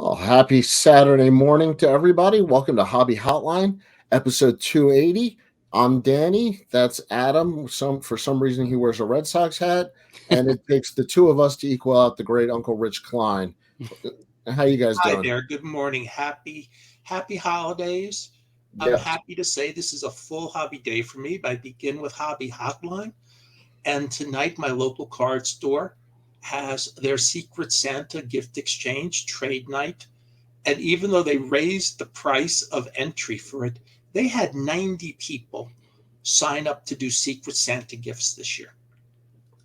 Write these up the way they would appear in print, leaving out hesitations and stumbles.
Oh, happy Saturday morning to everybody. Welcome to Hobby Hotline, episode 280. I'm Danny. That's Adam. For some reason he wears a Red Sox hat, and it takes the two of us to equal out the great Uncle Rich Klein. How you guys Hi doing? there. Good morning. Happy holidays. I'm Yes. happy to say this is a full hobby day for me. I begin with Hobby Hotline, and tonight my local card store has their Secret Santa gift exchange trade night. And even though they raised the price of entry for it, they had 90 people sign up to do Secret Santa gifts this year.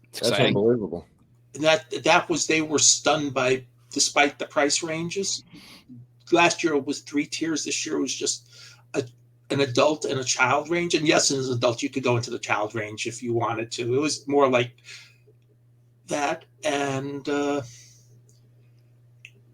It's That's exciting. unbelievable. And that was they were stunned by despite the price ranges. Last year it was three tiers. This year it was just a, an adult and a child range. And yes, as an adult, you could go into the child range if you wanted to. It was more like that. And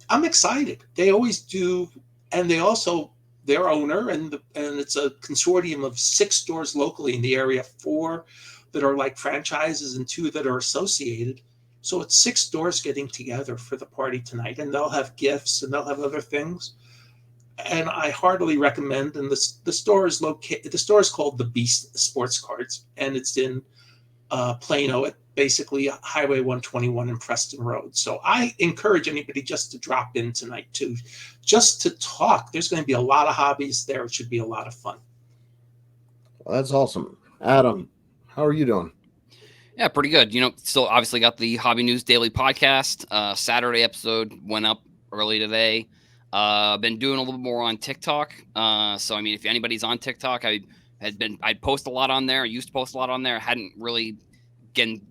I'm excited. They always do. And they also, their owner, and it's a consortium of six stores locally in the area, four that are like franchises and two that are associated. So it's six stores getting together for the party tonight, and they'll have gifts and they'll have other things, and I heartily recommend. And the store is located. The store is called the Beast Sports Cards, and it's in Plano at basically Highway 121 and Preston Road. So I encourage anybody just to drop in tonight too, just to talk. There's going to be a lot of hobbies there. It should be a lot of fun. Well, that's awesome. Adam, how are you doing? Yeah, pretty good. Still obviously got the Hobby News Daily podcast. Saturday episode went up early today. Been doing a little more on TikTok. So I mean, if anybody's on TikTok, I'd post a lot on there. I used to post a lot on there. Hadn't really been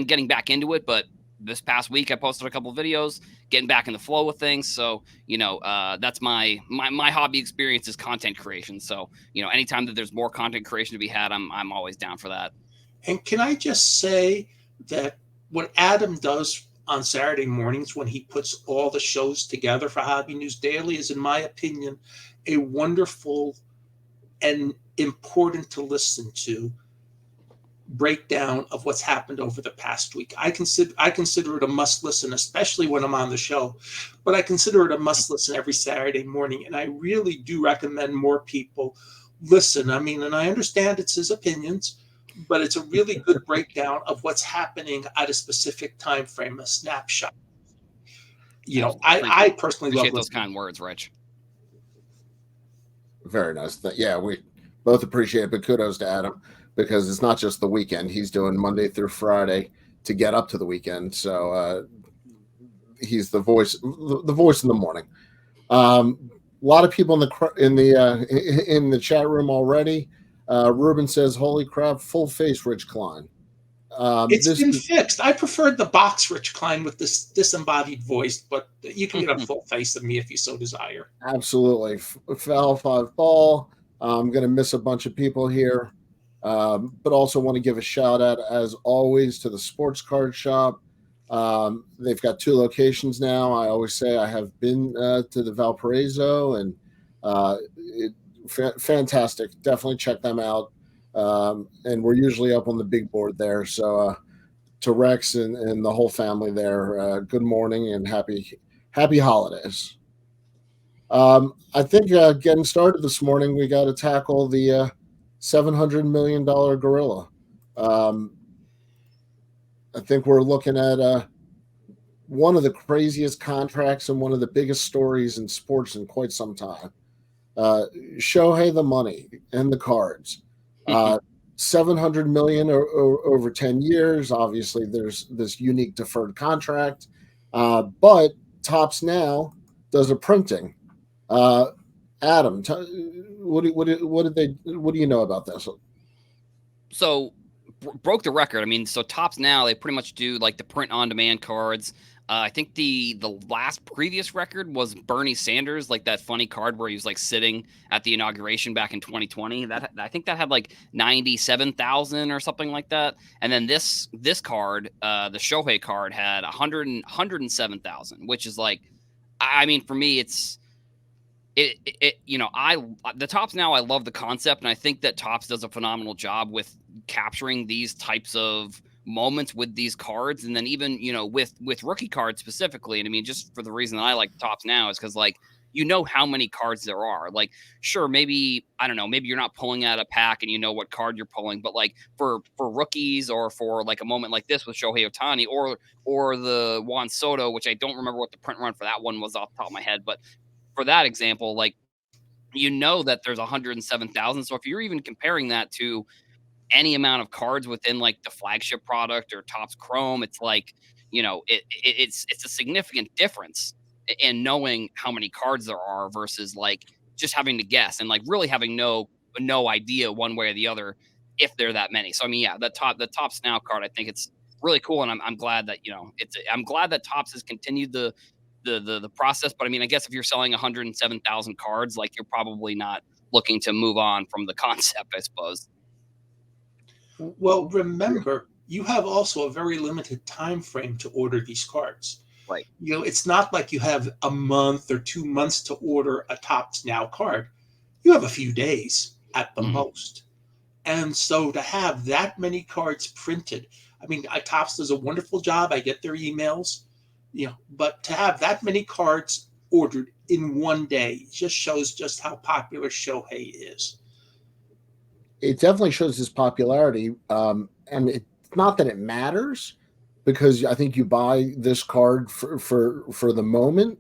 getting back into it, but this past week I posted a couple videos, getting back in the flow of things. So that's my hobby experience is content creation. So anytime that there's more content creation to be had, I'm always down for that. And can I just say that what Adam does on Saturday mornings when he puts all the shows together for Hobby News Daily is, in my opinion, a wonderful and important to listen to breakdown of what's happened over the past week. I consider it a must listen, especially when I'm on the show, but I consider it a must listen every Saturday morning. And I really do recommend more people listen. I mean, and I understand it's his opinions, but it's a really good breakdown of what's happening at a specific time frame, a snapshot. I personally love Appreciate those listening. kind words, Rich. Very nice. Yeah, we both appreciate it, but kudos to Adam because it's not just the weekend. He's doing Monday through Friday to get up to the weekend. So he's the voice in the morning. A lot of people in the chat room already. Ruben says, "Holy crap, full face, Rich Klein." It's This been fixed. I preferred the box Rich Klein with this disembodied voice, but you can get a full face of me if you so desire. absolutely foul five ball. I'm going to miss a bunch of people here, but also want to give a shout out as always to the sports card shop. They've got two locations now. I always say I have been to the Valparaiso, and fantastic. Definitely check them out. And we're usually up on the big board there. So to Rex and the whole family there, good morning and happy holidays. I think getting started this morning, we got to tackle the $700 million gorilla. Um, I think we're looking at one of the craziest contracts and one of the biggest stories in sports in quite some time. Shohei the money and the cards. 700 million over 10 years. Obviously, there's this unique deferred contract, but Tops now does a printing. Uh, Adam, what do you know about this? So broke the record. I mean, so Tops now they pretty much do like the print on demand cards. I think the last previous record was Bernie Sanders, like that funny card where he was like sitting at the inauguration back in 2020. That I think that had like 97,000 or something like that. And then this card, the Shohei card, had 107,000, which is like, I mean, for me, it's I the Tops now, I love the concept, and I think that Tops does a phenomenal job with capturing these types of moments with these cards. And then even, with rookie cards specifically. And I mean, just for the reason that I like Topps now is because like, how many cards there are. Like, sure, maybe, I don't know, maybe you're not pulling out a pack and you know what card you're pulling, but like for rookies or for like a moment like this with Shohei Ohtani or the Juan Soto, which I don't remember what the print run for that one was off the top of my head, but for that example, like, that there's 107,000. So if you're even comparing that to any amount of cards within like the flagship product or Topps Chrome, it's like, it's a significant difference in knowing how many cards there are versus like just having to guess and like really having no idea one way or the other if there are that many. So I mean, yeah, the Topps Now card, I think it's really cool, and I'm glad that I'm glad that Topps has continued the process. But I mean, I guess if you're selling 107,000 cards, like you're probably not looking to move on from the concept, I suppose. Well, remember, you have also a very limited time frame to order these cards. Right. It's not like you have a month or 2 months to order a Topps Now card. You have a few days at the most. And so to have that many cards printed, I mean, Topps does a wonderful job. I get their emails, but to have that many cards ordered in one day just shows just how popular Shohei is. It definitely shows his popularity. And it's not that it matters, because I think you buy this card for the moment,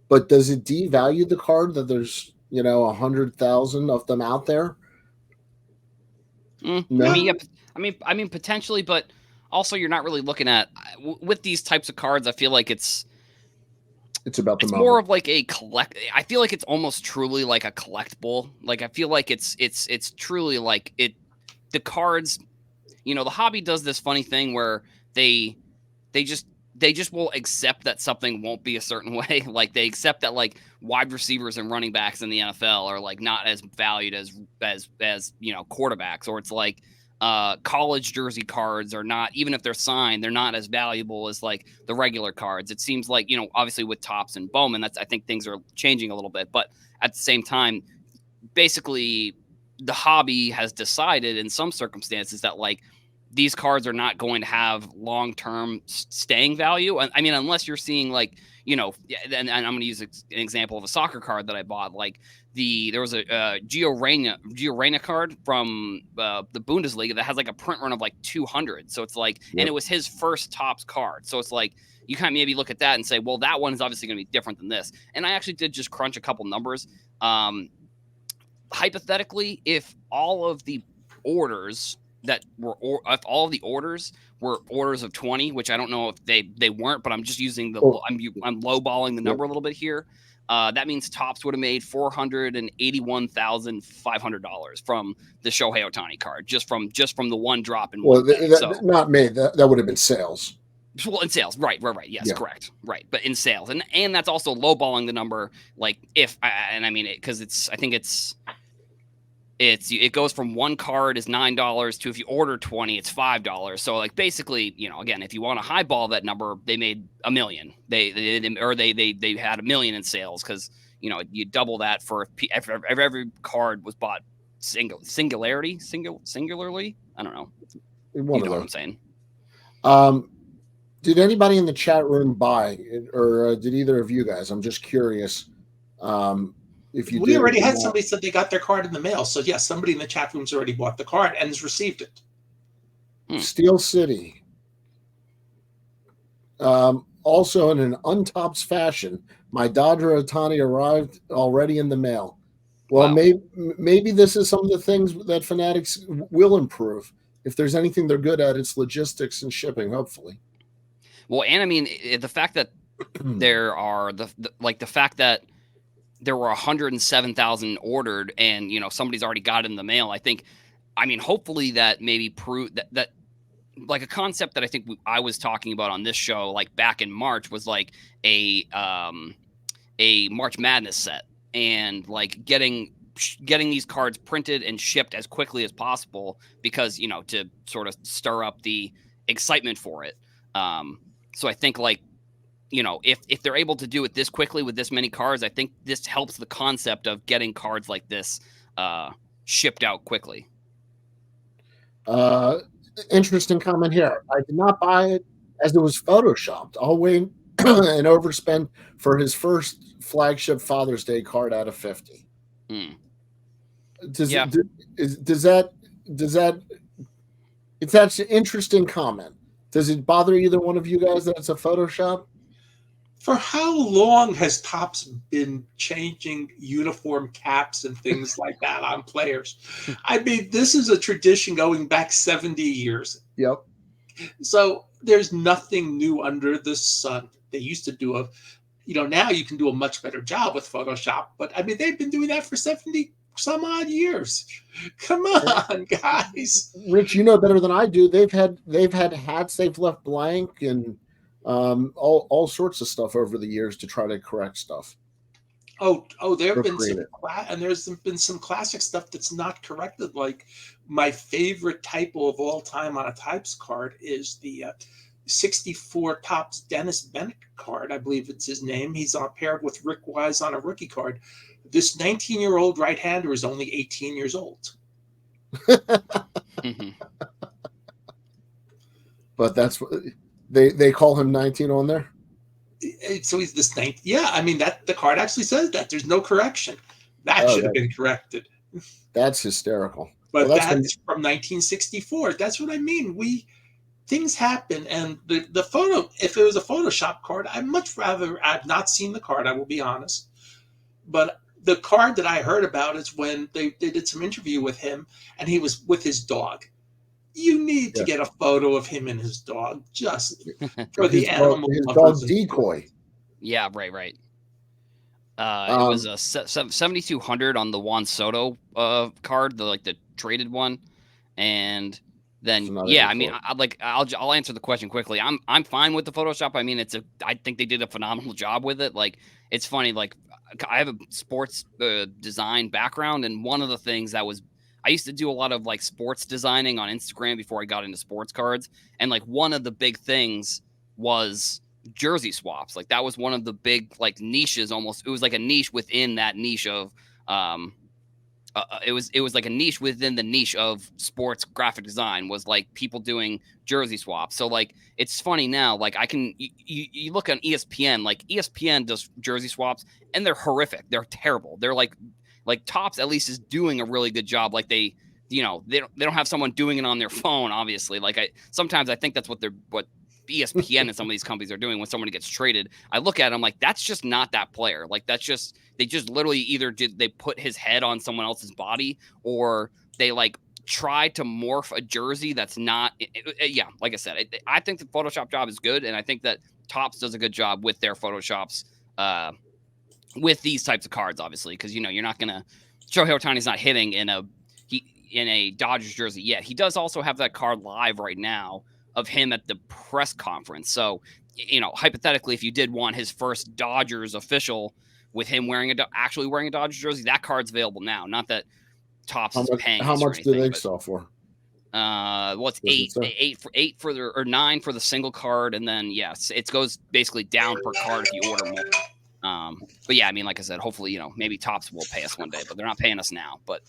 but does it devalue the card that there's 100,000 of them out there? No. I mean, potentially, but also you're not really looking at with these types of cards. I feel like it's about the moment. More of like a collect. I feel like it's almost truly like a collectible. Like I feel like it's truly like it. The cards, the hobby does this funny thing where they just will accept that something won't be a certain way. Like they accept that like wide receivers and running backs in the NFL are like not as valued as quarterbacks, or it's like college jersey cards are not, even if they're signed, they're not as valuable as like the regular cards. It seems like, obviously with Topps and Bowman, I think things are changing a little bit, but at the same time, basically the hobby has decided in some circumstances that like these cards are not going to have long-term staying value. I mean, unless you're seeing like, and I'm going to use an example of a soccer card that I bought. Like there was a Gio Reyna card from the Bundesliga that has like a print run of like 200. So it's like, and it was his first Topps card. So it's like, you kind of maybe look at that and say, well, that one is obviously going to be different than this. And I actually did just crunch a couple numbers. Hypothetically, if all of the orders if all of the orders were orders of 20, which I don't know if they weren't, but I'm just using I'm lowballing the number a little bit here. That means Topps would have made $481,500 from the Shohei Ohtani card, just from the one drop in one day. Not made. That would have been sales. Well, in sales, right. Yes, correct. Right, but in sales, and that's also lowballing the number. Like because I think it goes from one card is $9 to if you order 20, it's $5. So like basically, again, if you want to highball that number, they made $1 million. They had $1 million in sales because you double that for if every card was bought singularly. I don't know. What I'm saying. Did anybody in the chat room buy, or did either of you guys? I'm just curious. We already had somebody said they got their card in the mail. So yes, somebody in the chat room's already bought the card and has received it. Steel City. Also in an Untopps fashion, my Dodger Ohtani arrived already in the mail. Well, wow. Maybe this is some of the things that Fanatics will improve. If there's anything they're good at, it's logistics and shipping, hopefully. Well, and I mean, the fact that there are the fact that there were 107,000 ordered and, somebody's already got it in the mail. Hopefully that maybe prove that like a concept that I think I was talking about on this show, like back in March, was like a March Madness set, and like getting these cards printed and shipped as quickly as possible because, to sort of stir up the excitement for it. So I think like, if they're able to do it this quickly with this many cards, I think this helps the concept of getting cards like this shipped out quickly. Interesting comment here. I did not buy it as it was photoshopped. I'll wait and overspend for his first flagship Father's Day card out of 50. Mm. Does Yeah. does that it's that's an interesting comment. Does it bother either one of you guys that it's a Photoshop? For how long has Topps been changing uniform caps and things like that on players? I mean, this is a tradition going back 70 years. Yep. So there's nothing new under the sun. They used to do now you can do a much better job with Photoshop, but I mean, they've been doing that for 70 some odd years. Come on, guys. Rich, you know better than I do. They've had hats they've left blank and all sorts of stuff over the years to try to correct stuff. There have Or been create some, it. and there's been some classic stuff that's not corrected. Like my favorite typo of all time on a types card is the 64 Topps Dennis Bennett card. I believe it's his name. He's paired with Rick Wise on a rookie card. This 19-year-old right-hander is only 18 years old. But that's what they call him 19 on there. So he's this 19. Yeah, I mean that the card actually says that there's no correction. That should have been corrected. That's hysterical. But that's from 1964. That's what I mean. Things happen, and the photo. If it was a Photoshop card, I'd much rather. I've not seen the card. I will be honest, but the card that I heard about is when they did some interview with him, and he was with his dog. You need to get a photo of him and his dog just for the animal. His dog Decoy. Yeah, right. It was a 7,200 on the Juan Soto card, the traded one, and then I mean, I'll answer the question quickly. I'm fine with the Photoshop. I mean, I think they did a phenomenal job with it. Like, it's funny. Like, I have a sports design background, and one of the things that was I used to do a lot of like sports designing on Instagram before I got into sports cards, and like one of the big things was jersey swaps. Like that was one of the big like niches. Almost, it was like a niche within that niche of it was like a niche within the niche of sports graphic design, was like people doing jersey swaps. So like it's funny now, like you look on ESPN, like ESPN does jersey swaps and they're horrific. They're terrible. They're like Topps at least is doing a really good job. Like they don't have someone doing it on their phone, obviously. Like sometimes I think that's what ESPN and some of these companies are doing when someone gets traded. I look at them like, that's just not that player. Like they just literally either they put his head on someone else's body, or they like try to morph a jersey that's not. Yeah, like I said, I think the Photoshop job is good, and I think that Topps does a good job with their Photoshops with these types of cards, obviously, because you're not gonna Shohei Ohtani's not hitting in a Dodgers jersey yet. He does also have that card live right now of him at the press conference. So, hypothetically, if you did want his first Dodgers official with him actually wearing a Dodgers jersey, that card's available now. Not that Topps is paying. How much do they sell for? It's eight for or 9 for the single card, and then it goes basically down per card if you order more. But yeah, I mean, like I said, hopefully, maybe Topps will pay us one day, but they're not paying us now. But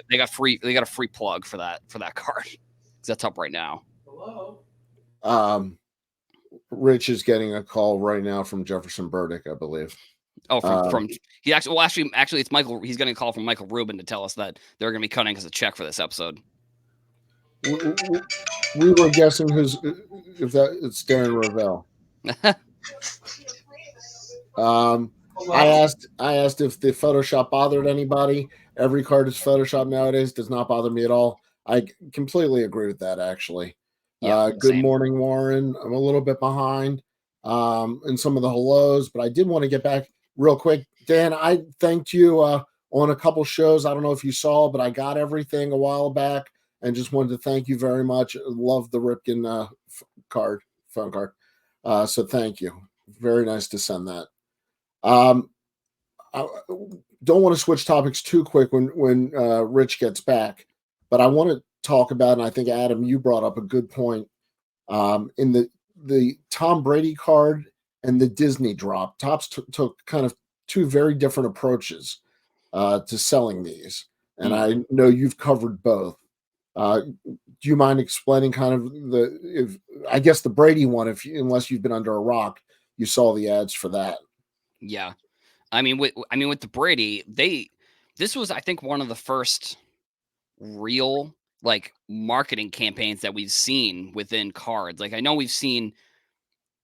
they got a free plug for that card, because that's up right now. Hello. Rich is getting a call right now from Jefferson Burdick, I believe. Oh, from he actually it's Michael. He's getting a call from Michael Rubin to tell us that they're going to be cutting us a check for this episode. We were guessing it's Darren Ravel. I asked if the Photoshop bothered anybody. Every card is Photoshop nowadays. Does not bother me at all. I completely agree with that, actually. Good morning, Warren. I'm a little bit behind in some of the hellos, but I did want to get back real quick. Dan, I thanked you on a couple shows. I don't know if you saw, but I got everything a while back and just wanted to thank you very much. Love the Ripken phone card. So thank you. Very nice to send that. I don't want to switch topics too quick when Rich gets back, but I want to talk about, and I think Adam, you brought up a good point in the Tom Brady card and the Disney drop. Topps took kind of two very different approaches to selling these, and I know you've covered both. Do you mind explaining kind of I guess the Brady one, unless you've been under a rock, you saw the ads for that. Yeah. I mean, with the Brady, this was, I think, one of the first real like marketing campaigns that we've seen within cards. Like, I know we've seen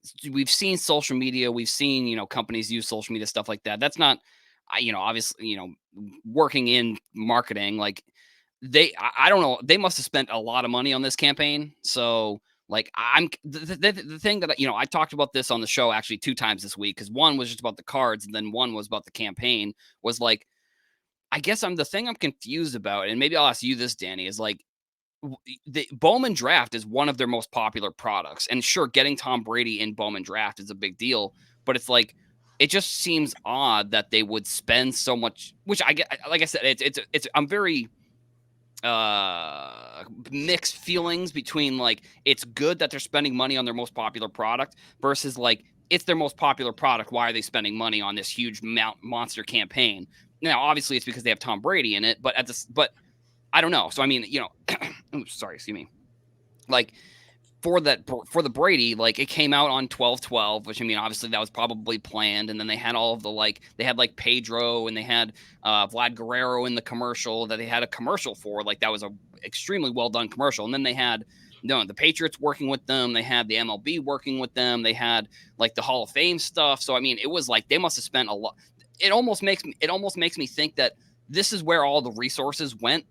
social media, we've seen, companies use social media, stuff like that. That's not, obviously, working in marketing, like I don't know, they must have spent a lot of money on this campaign. So like, I'm the thing that, I talked about this on the show actually 2 times this week, because one was just about the cards and then one was about the campaign, was like, I guess the thing I'm confused about, and maybe I'll ask you this, Danny, is like, the Bowman Draft is one of their most popular products. And sure, getting Tom Brady in Bowman Draft is a big deal, but it's like, it just seems odd that they would spend so much, which I get, like I said, I'm very mixed feelings between, like, it's good that they're spending money on their most popular product versus like, it's their most popular product, why are they spending money on this huge monster campaign? Now obviously it's because they have Tom Brady in it, but I don't know. So I mean, oops, sorry, excuse me. Like, for the Brady, like, it came out on 12/12, which, I mean, obviously that was probably planned. And then they had all of they had like Pedro, and they had Vlad Guerrero in the commercial that they had a commercial for. Like, that was a extremely well done commercial. And then they had the Patriots working with them. They had the MLB working with them. They had like the Hall of Fame stuff. So I mean, it was like they must have spent a lot. It almost makes me think that this is where all the resources went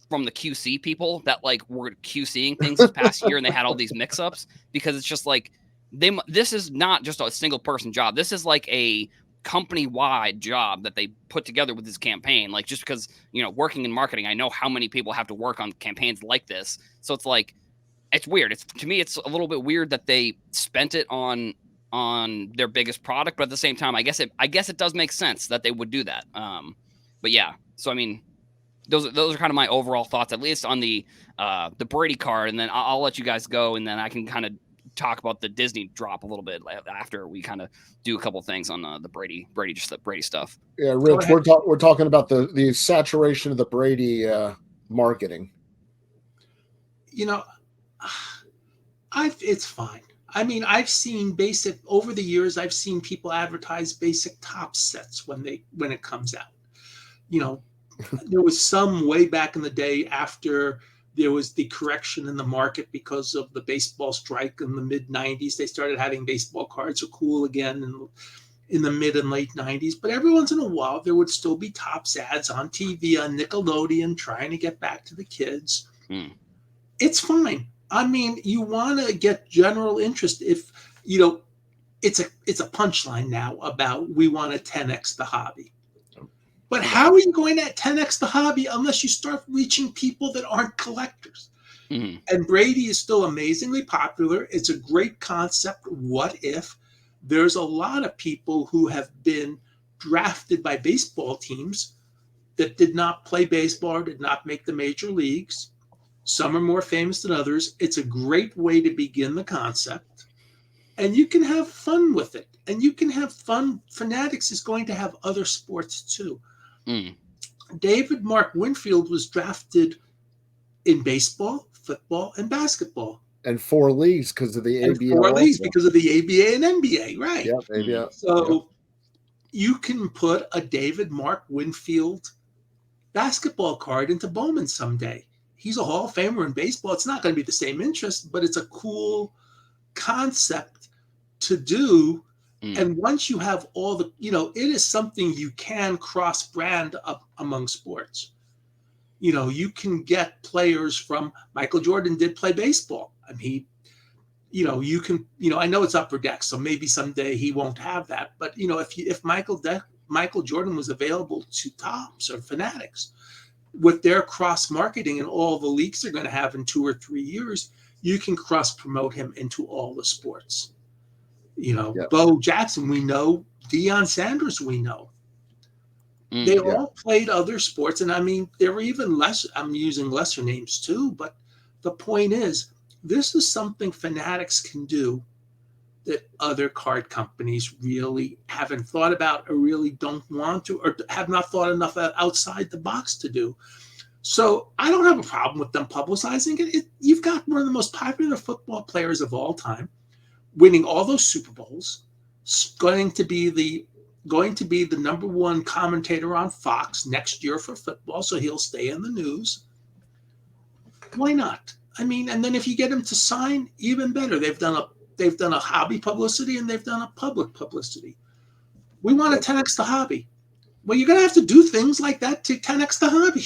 from the QC people that like were QCing things this past year, and they had all these mix-ups, because it's just like, this is not just a single person job. This is like a company-wide job that they put together with this campaign. Like, just because, working in marketing, I know how many people have to work on campaigns like this. So it's like, it's weird. To me, it's a little bit weird that they spent it on their biggest product, but at the same time, I guess it does make sense that they would do that. But yeah, so I mean, those are kind of my overall thoughts, at least on the Brady card, and then I'll let you guys go, and then I can kind of talk about the Disney drop a little bit after we kind of do a couple things on the Brady stuff. Yeah, Rich, we're talking about the saturation of the Brady marketing. It's fine. I mean, I've seen over the years. I've seen people advertise basic top sets when it comes out. There was some way back in the day, after there was the correction in the market because of the baseball strike in the mid 90s. They started having baseball cards are cool again in the mid and late 90s. But every once in a while, there would still be Topps ads on TV, on Nickelodeon, trying to get back to the kids. It's fine. I mean, you want to get general interest. If, it's a punchline now about, we want to 10x the hobby. But how are you going to 10x the hobby unless you start reaching people that aren't collectors? Mm-hmm. And Brady is still amazingly popular. It's a great concept. What if? There's a lot of people who have been drafted by baseball teams that did not play baseball or did not make the major leagues. Some are more famous than others. It's a great way to begin the concept. And you can have fun with it. And you can have fun. Fanatics is going to have other sports too. David Mark Winfield was drafted in baseball, football, and basketball. And 4 leagues because of the ABA. 4 leagues because of the ABA and NBA, right? Yeah, ABA. So you can put a David Mark Winfield basketball card into Bowman someday. He's a Hall of Famer in baseball. It's not going to be the same interest, but it's a cool concept to do. And once you have all the, it is something you can cross-brand up among sports. You can get players from, Michael Jordan did play baseball. I mean, you can, I know it's upper deck, so maybe someday he won't have that. But, if Michael Jordan was available to Topps or Fanatics, with their cross-marketing and all the leagues they're going to have in 2 or 3 years, you can cross-promote him into all the sports. Bo Jackson, we know. Deion Sanders, we know. They all played other sports. And I mean, there were even less, I'm using lesser names too, but the point is, this is something Fanatics can do that other card companies really haven't thought about, or really don't want to, or have not thought enough outside the box to do. So I don't have a problem with them publicizing it. You've got one of the most popular football players of all time, winning all those Super Bowls, going to be the number one commentator on Fox next year for football, so he'll stay in the news. Why not? I mean, and then if you get him to sign, even better. They've done a hobby publicity and they've done a public publicity. We want to 10x the hobby. Well, you're going to have to do things like that to 10x the hobby.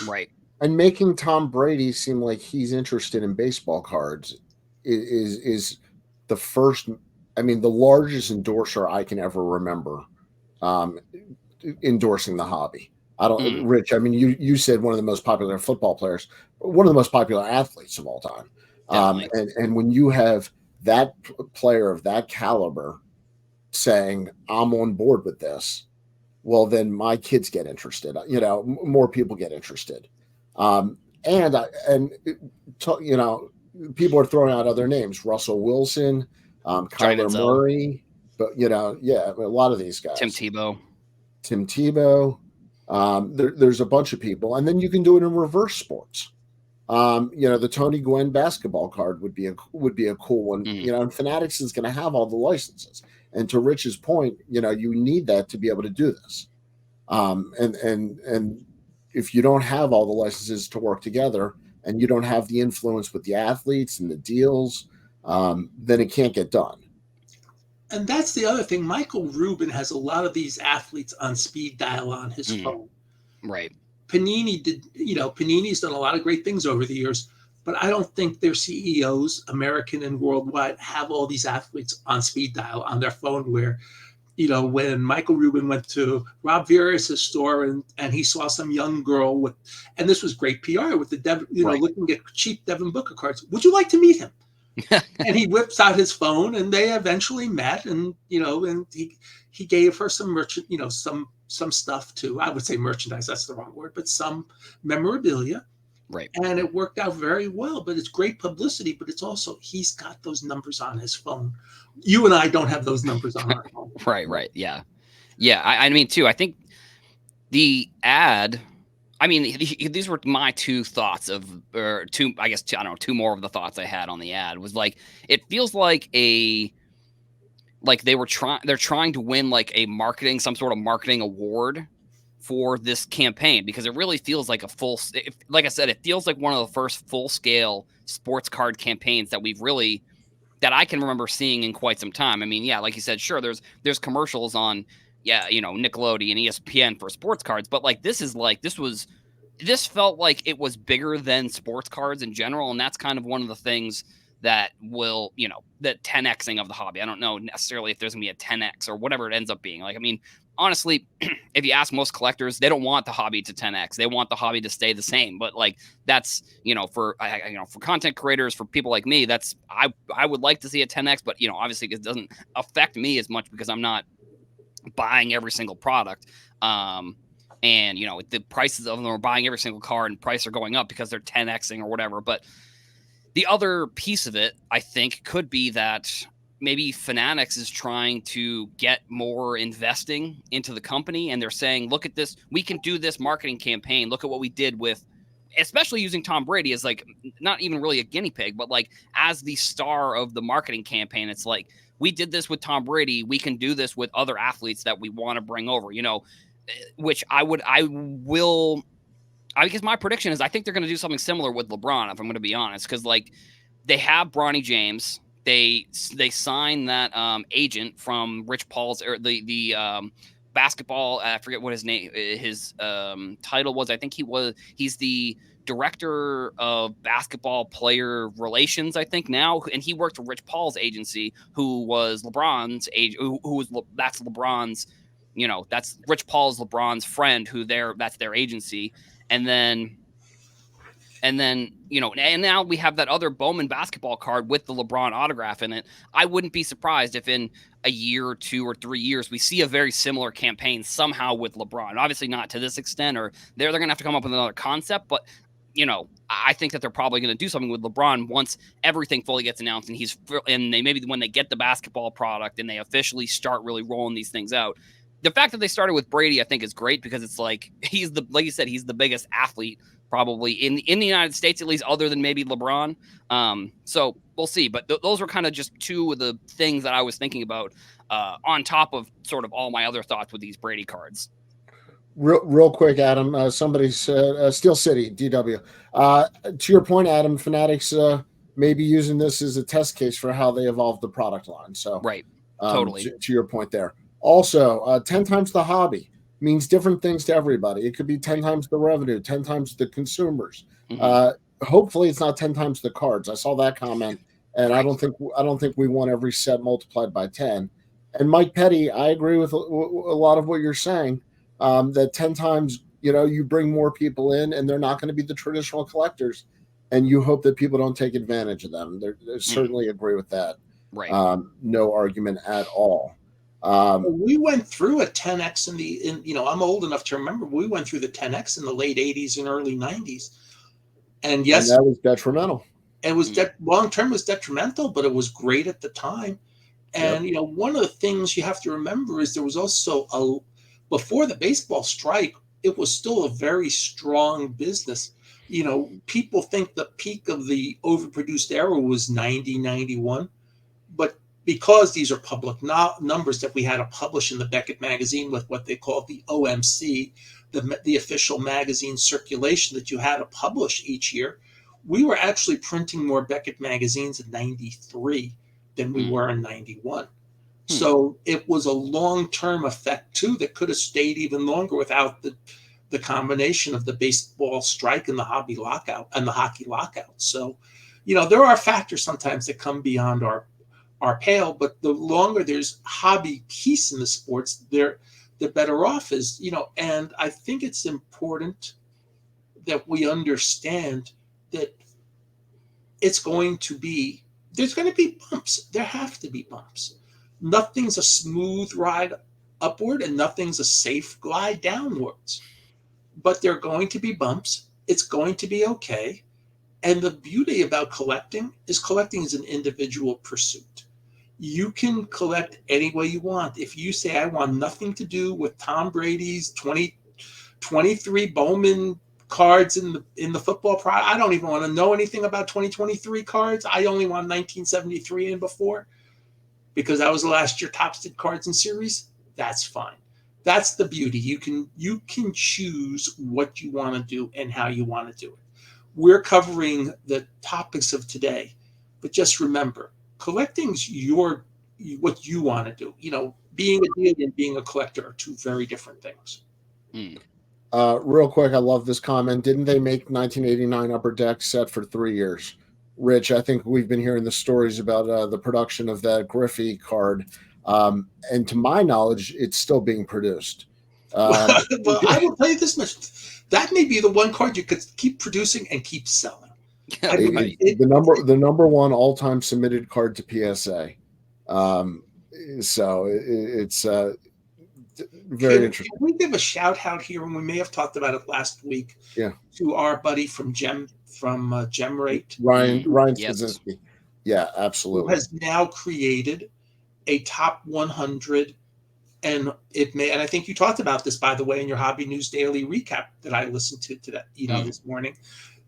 Right. And making Tom Brady seem like he's interested in baseball cards is the first. I mean, the largest endorser I can ever remember um, endorsing the hobby. I don't, Rich. I mean, you said one of the most popular football players, one of the most popular athletes of all time. And when you have that player of that caliber saying, "I'm on board with this," well, then my kids get interested. You know, more people get interested. And you know, people are throwing out other names: Russell Wilson, Kyler Murray, but you know, yeah, a lot of these guys. Tim Tebow. There's a bunch of people, and then you can do it in reverse sports. You know, the Tony Gwynn basketball card would be a cool one. You know, and Fanatics is going to have all the licenses. And to Rich's point, you know, you need that to be able to do this. And if you don't have all the licenses to work together, and you don't have the influence with the athletes and the deals, then it can't get done. And that's the other thing. Michael Rubin has a lot of these athletes on speed dial on his phone. Right. Panini's done a lot of great things over the years, but I don't think their CEOs, American and worldwide, have all these athletes on speed dial on their phone where, you know, when Michael Rubin went to Rob Vieira's store and he saw some young girl and this was great PR with looking at cheap Devin Booker cards. Would you like to meet him? And he whips out his phone and they eventually met, and, you know, and he gave her some some stuff too. I would say merchandise, that's the wrong word, but some memorabilia. Right. And it worked out very well, but it's great publicity, but it's also, he's got those numbers on his phone. You and I don't have those numbers on our phone. Right. Yeah. I mean, too, I think the ad, I mean, these were my two thoughts two more of the thoughts I had on the ad was like, it feels like they're trying to win like some sort of marketing award for this campaign, because it really feels like like I said, it feels like one of the first full scale sports card campaigns that I can remember seeing in quite some time. I mean, yeah, like you said, sure, there's commercials on, you know, Nickelodeon and ESPN for sports cards, but like this felt like it was bigger than sports cards in general, and that's kind of one of the things that will, you know, the 10xing of the hobby. I don't know necessarily if there's gonna be a 10x or whatever it ends up being. Like, I mean, honestly, if you ask most collectors, they don't want the hobby to 10x. They want the hobby to stay the same. But like, that's, you know, for content creators, for people like me, that's I would like to see a 10x, but, you know, obviously it doesn't affect me as much because I'm not buying every single product. And, you know, the prices of them are buying every single card and price are going up because they're 10xing or whatever. But the other piece of it, I think, could be that maybe Fanatics is trying to get more investing into the company. And they're saying, look at this, we can do this marketing campaign. Look at what we did with, especially using Tom Brady as like, not even really a guinea pig, but like as the star of the marketing campaign. It's like, we did this with Tom Brady. We can do this with other athletes that we want to bring over, you know, which I guess my prediction is I think they're going to do something similar with LeBron, if I'm going to be honest, because like they have Bronny James, they signed that agent from Rich Paul's, or the basketball. I forget what his title was. I think he's the director of basketball player relations, I think now, and he worked for Rich Paul's agency, who was LeBron's that's LeBron's. You know, that's Rich Paul's LeBron's friend, that's their agency. And then, you know, and now we have that other Bowman basketball card with the LeBron autograph in it. I wouldn't be surprised if in a year or 2 or 3 years, we see a very similar campaign somehow with LeBron. Obviously not to this extent, or they're going to have to come up with another concept, but, you know, I think that they're probably going to do something with LeBron once everything fully gets announced and maybe when they get the basketball product and they officially start really rolling these things out. The fact that they started with Brady, I think, is great because it's like, like you said, he's the biggest athlete probably in the United States, at least, other than maybe LeBron. So we'll see. But those were kind of just two of the things that I was thinking about on top of sort of all my other thoughts with these Brady cards. Real quick, Adam. Somebody said Steel City DW. To your point, Adam, Fanatics may be using this as a test case for how they evolve the product line. So, Right. Totally. To your point there. Also, 10 times the hobby means different things to everybody. It could be 10 times the revenue, 10 times the consumers. Hopefully, it's not 10 times the cards. I saw that comment, and I don't think we want every set multiplied by 10. And Mike Petty, I agree with a lot of what you're saying. That 10 times, you bring more people in, and they're not going to be the traditional collectors, and you hope that people don't take advantage of them. They certainly agree with that. Right. No argument at all. We went through a 10x I'm old enough to remember we went through the 10x in the late 80s and early 90s. And yes, and that was detrimental. It was long term was detrimental, but it was great at the time. And one of the things you have to remember is there was also before the baseball strike, it was still a very strong business. People think the peak of the overproduced era was 90, 91, but because these are public numbers that we had to publish in the Beckett magazine with what they call the OMC, the official magazine circulation that you had to publish each year, we were actually printing more Beckett magazines in 93 than we were in 91. So it was a long-term effect too that could have stayed even longer without the combination of the baseball strike and the hockey lockout. So, there are factors sometimes that come beyond our pale, but the longer there's hobby peace in the sports, the better off is, and I think it's important that we understand that there's going to be bumps. There have to be bumps. Nothing's a smooth ride upward and nothing's a safe glide downwards. But there are going to be bumps. It's going to be okay. And the beauty about collecting is an individual pursuit. You can collect any way you want. If you say, I want nothing to do with Tom Brady's 23 Bowman cards in the football product. I don't even want to know anything about 2023 cards. I only want 1973 and before because that was the last year Topps cards in series. That's fine. That's the beauty. You can choose what you want to do and how you want to do it. We're covering the topics of today, but just remember, collecting's what you want to do. Being a dealer and being a collector are two very different things. Real quick, I love this comment. Didn't they make 1989 Upper Deck set for 3 years? Rich, I think we've been hearing the stories about the production of that Griffey card. And to my knowledge, it's still being produced. Well, I will tell you this much. That may be the one card you could keep producing and keep selling. The number one all-time submitted card to PSA. So it's very interesting. Can we give a shout out here, and we may have talked about it last week, to our buddy from Gemrate, Ryan Stasinski. Yeah, absolutely. Who has now created a top 100, and I think you talked about this, by the way, in your Hobby News Daily recap that I listened to today, this morning,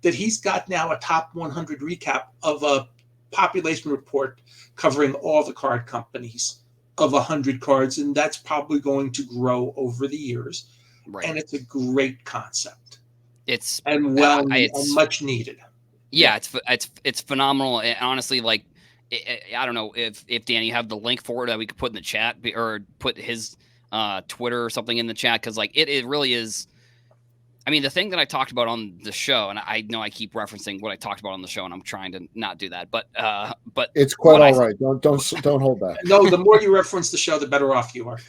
that he's got now a top 100 recap of a population report covering all the card companies of 100 cards, and that's probably going to grow over the years. Right. And it's a great concept. It's much needed. Yeah, it's phenomenal. And honestly, like, I don't know if Danny, you have the link for it that we could put in the chat or put his Twitter or something in the chat, because like it really is. I mean, the thing that I talked about on the show, and I know I keep referencing what I talked about on the show, and I'm trying to not do that, but it's quite all right. Don't hold back. No, the more you reference the show, the better off you are.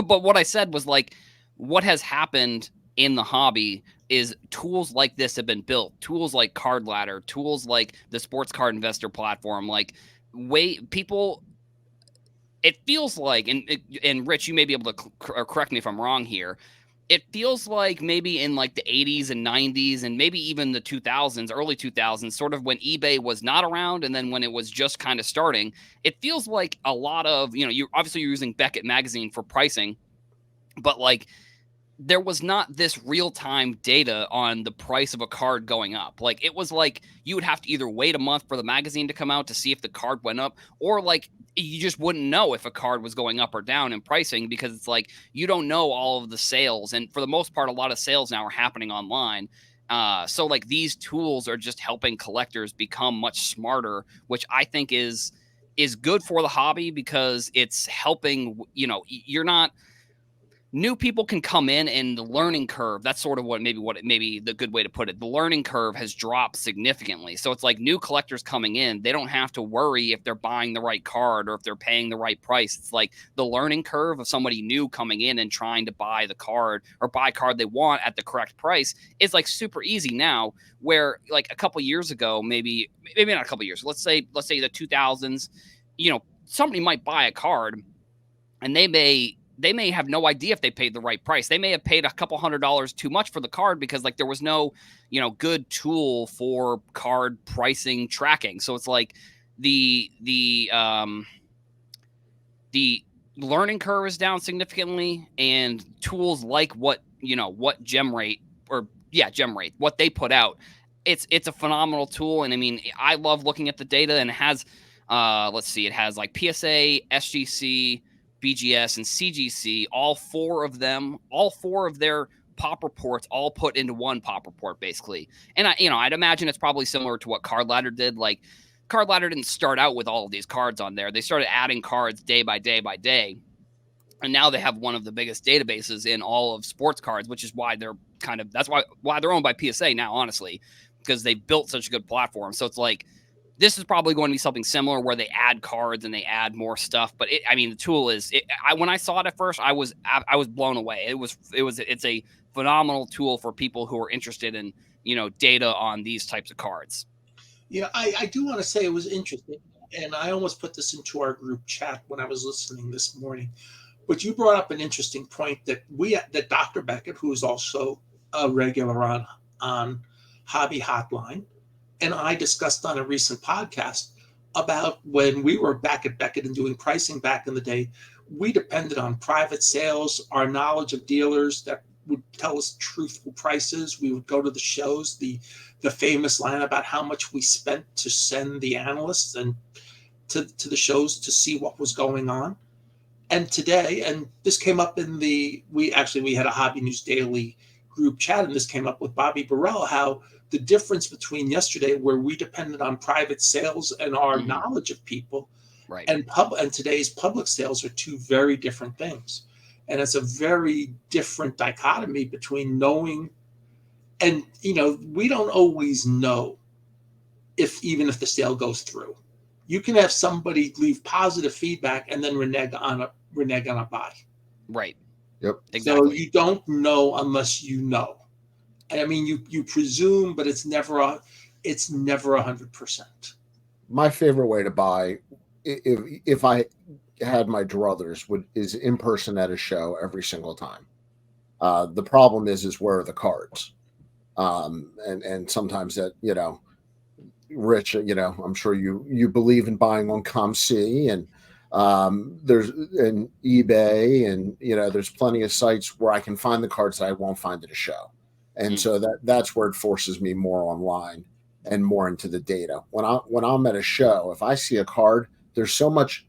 But what I said was, like, what has happened in the hobby is tools like this have been built. Tools like Card Ladder, tools like the Sports Card Investor platform, like people. It feels like, and Rich, you may be able to correct me if I'm wrong here. It feels like maybe in like the 80s and 90s and maybe even the 2000s, early 2000s, sort of when eBay was not around and then when it was just kind of starting, it feels like a lot of, you're using Beckett magazine for pricing, but like there was not this real-time data on the price of a card going up. Like, it was like you would have to either wait a month for the magazine to come out to see if the card went up, or like you just wouldn't know if a card was going up or down in pricing, because it's like you don't know all of the sales. And for the most part, a lot of sales now are happening online. So like these tools are just helping collectors become much smarter, which I think is good for the hobby, because it's helping, you're not new people can come in, and the learning curve, that's sort of maybe the good way to put it, the learning curve has dropped significantly. So it's like new collectors coming in, they don't have to worry if they're buying the right card or if they're paying the right price. It's like the learning curve of somebody new coming in and trying to buy the card or buy a card they want at the correct price is like super easy now, where like a couple years ago, maybe not a couple years, let's say the 2000s, somebody might buy a card, and they may have no idea if they paid the right price. They may have paid a couple $100 too much for the card, because like there was no, good tool for card pricing tracking. So it's like the learning curve is down significantly, and tools like what GemRate, what they put out, it's a phenomenal tool. And I mean, I love looking at the data, and it has let's see, it has like PSA, SGC, BGS, and CGC, all four of their pop reports all put into one pop report, basically. And I'd imagine it's probably similar to what Card Ladder did. Like, Card Ladder didn't start out with all of these cards on there. They started adding cards day by day by day. And now they have one of the biggest databases in all of sports cards, which is why that's why they're owned by PSA now, honestly, because they built such a good platform. So it's like, this is probably going to be something similar, where they add cards and they add more stuff. But the tool when I saw it at first, I was blown away. It's a phenomenal tool for people who are interested in, data on these types of cards. Yeah, I do want to say it was interesting, and I almost put this into our group chat when I was listening this morning. But you brought up an interesting point that Dr. Beckett, who is also a regular on Hobby Hotline, and I discussed on a recent podcast about when we were back at Beckett and doing pricing back in the day. We depended on private sales, our knowledge of dealers that would tell us truthful prices. We would go to the shows, the famous line about how much we spent to send the analysts and to the shows to see what was going on. And today, and this came up we had a Hobby News Daily group chat, and this came up with Bobby Burrell, how the difference between yesterday, where we depended on private sales and our knowledge of people, right, and today's public sales, are two very different things. And it's a very different dichotomy between knowing, and we don't always know even if the sale goes through. You can have somebody leave positive feedback and then renege on a buy. Right. Yep. Exactly. So you don't know unless you know. I mean, you presume, but it's never 100%. My favorite way to buy, if I had my druthers, is in person at a show every single time. The problem is where are the cards? And sometimes that, Rich, I'm sure you believe in buying on ComC, and there's an eBay, and there's plenty of sites where I can find the cards that I won't find at a show. And so that's where it forces me more online and more into the data. When I'm at a show, if I see a card, there's so much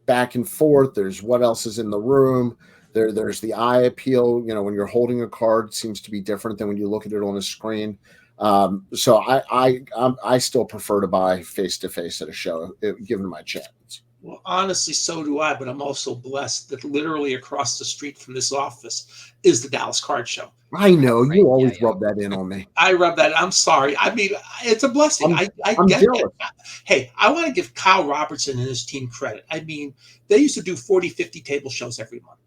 back and forth. There's what else is in the room. There's the eye appeal. When you're holding a card, seems to be different than when you look at it on a screen. So I still prefer to buy face to face at a show, given my chance. Well, honestly, so do I, but I'm also blessed that literally across the street from this office is the Dallas Card Show. I know, you always rub that in on me. I rub that. I'm sorry. I mean, it's a blessing. I get jealous. it. Hey, I want to give Kyle Robertson and his team credit. I mean, they used to do 40, 50 table shows every month.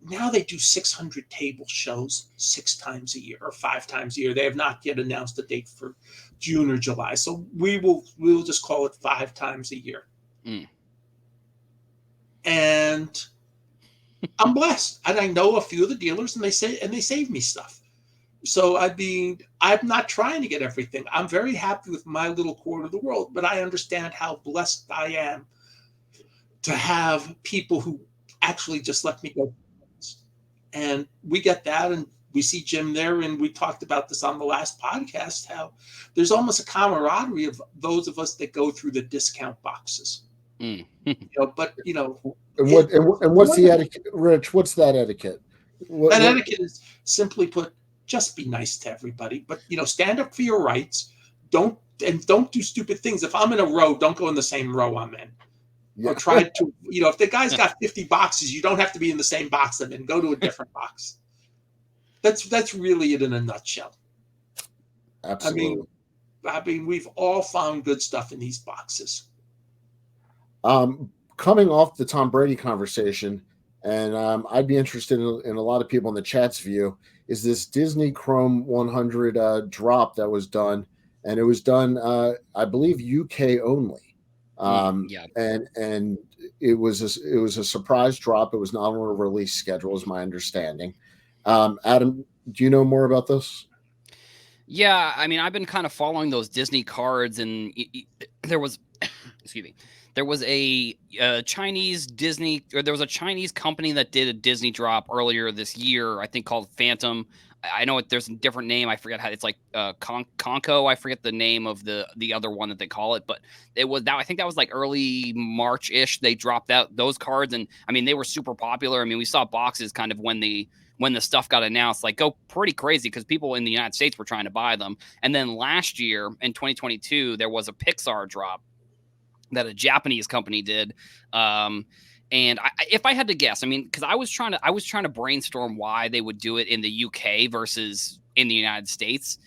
Now they do 600 table shows 6 times a year or 5 times a year. They have not yet announced a date for June or July. So we will just call it 5 times a year. And I'm blessed. And I know a few of the dealers, and they save me stuff. So I'm not trying to get everything. I'm very happy with my little corner of the world, but I understand how blessed I am to have people who actually just let me go. And we get that, and we see Jim there, and we talked about this on the last podcast, how there's almost a camaraderie of those of us that go through the discount boxes. Mm. But and what's the etiquette, Rich? What's that etiquette? That etiquette is simply put, just be nice to everybody, but stand up for your rights. Don't do stupid things. If I'm in a row, don't go in the same row I'm in. Yeah. Or try to, if the guy's got 50 boxes, you don't have to be in the same box I'm in. Go to a different box. That's really it in a nutshell. Absolutely. I mean, we've all found good stuff in these boxes. Coming off the Tom Brady conversation, and I'd be interested in a lot of people in the chat's view, is this Disney Chrome 100 drop that was done, and it was done, I believe, UK only. Yeah. And it was a surprise drop. It was not on a release schedule, is my understanding. Adam, do you know more about this? Yeah, I mean, I've been kind of following those Disney cards, and there was, excuse me, there was a Chinese Disney, or there was a Chinese company that did a Disney drop earlier this year, I think called Phantom. I know there's a different name. I forget how it's like Conco. I forget the name of the other one that they call it, but it was that. I think that was like early March-ish. They dropped out those cards, and I mean, they were super popular. I mean, we saw boxes kind of when the stuff got announced, like go pretty crazy because people in the United States were trying to buy them. And then last year in 2022, there was a Pixar drop that a Japanese company did. And if I had to guess, I mean, because I was trying to brainstorm why they would do it in the UK versus in the United States.